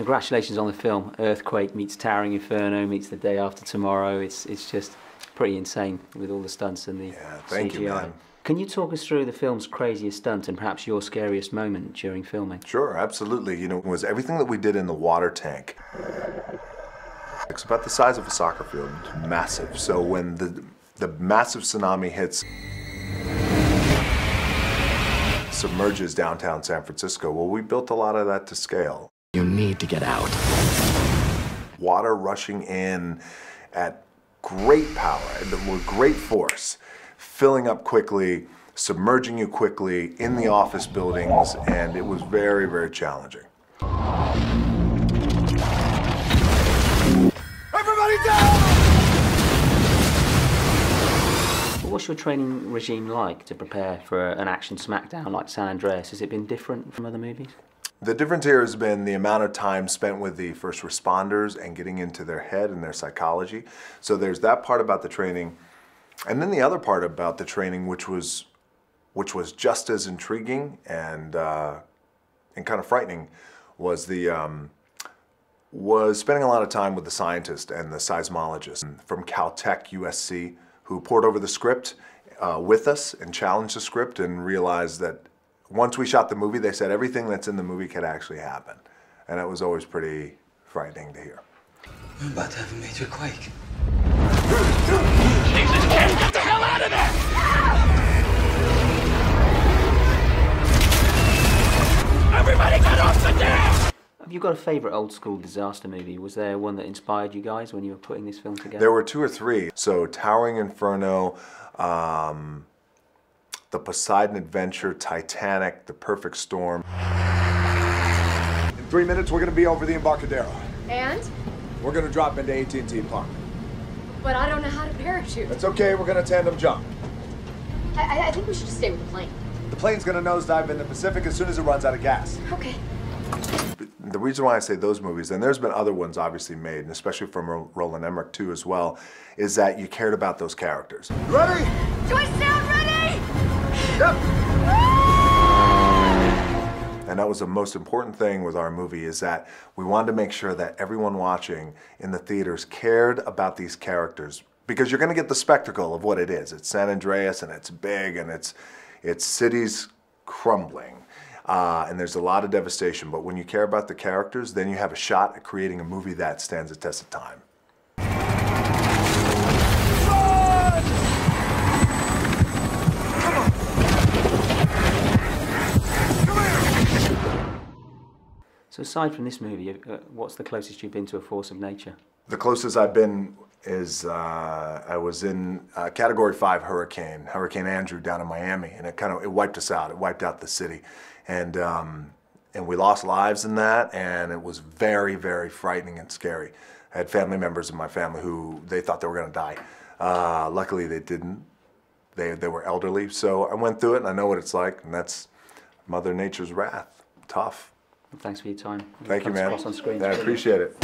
congratulations on the film. Earthquake meets Towering Inferno meets The Day After Tomorrow. It's just pretty insane with all the stunts and the thank CGI. you, man. Can you talk us through the film's craziest stunt and perhaps your scariest moment during filming? Sure, absolutely. You know, it was everything that we did in the water tank. It's about the size of a soccer field, massive. So when the massive tsunami hits, submerges downtown San Francisco, well, we built a lot of that to scale. You need to get out. Water rushing in at great power, with great force, filling up quickly, submerging you quickly in the office buildings, and it was very, very challenging. Everybody down! What's your training regime like to prepare for an action smackdown like San Andreas? Has it been different from other movies? The difference here has been the amount of time spent with the first responders and getting into their head and their psychology. So there's that part about the training. And then the other part about the training, which was just as intriguing and kind of frightening, was was spending a lot of time with the scientist and the seismologist from Caltech, USC, who poured over the script with us and challenged the script and realized that once we shot the movie, they said everything that's in the movie could actually happen. And it was always pretty frightening to hear. We're about to have a major quake. Jesus, get the hell out of there! Everybody get off the dam! Have you got a favourite old school disaster movie? Was there one that inspired you guys when you were putting this film together? There were 2 or 3. So Towering Inferno, The Poseidon Adventure, Titanic, The Perfect Storm. In 3 minutes, we're going to be over the Embarcadero. And? We're going to drop into AT&T Park. But I don't know how to parachute. That's okay, we're going to tandem jump. I think we should just stay with the plane. The plane's going to nosedive in the Pacific as soon as it runs out of gas. Okay. The reason why I say those movies, and there's been other ones obviously made, and especially from Roland Emmerich too as well, is that you cared about those characters. You ready? Do I sound ready? Yep. And that was the most important thing with our movie, is that we wanted to make sure that everyone watching in the theaters cared about these characters, because you're going to get the spectacle of what it is. It's San Andreas, and it's big, and it's cities crumbling. And there's a lot of devastation, but when you care about the characters, then you have a shot at creating a movie that stands the test of time. So aside from this movie, what's the closest you've been to a force of nature? The closest I've been is I was in Category 5 Hurricane Andrew down in Miami, and it wiped us out. It wiped out the city, and we lost lives in that, and it was very, very frightening and scary. I had family members in my family who they thought they were going to die. Luckily, they didn't. They were elderly, so I went through it, and I know what it's like, and that's Mother Nature's wrath. Tough. Well, thanks for your time. Thank you, man. On screen. I appreciate it.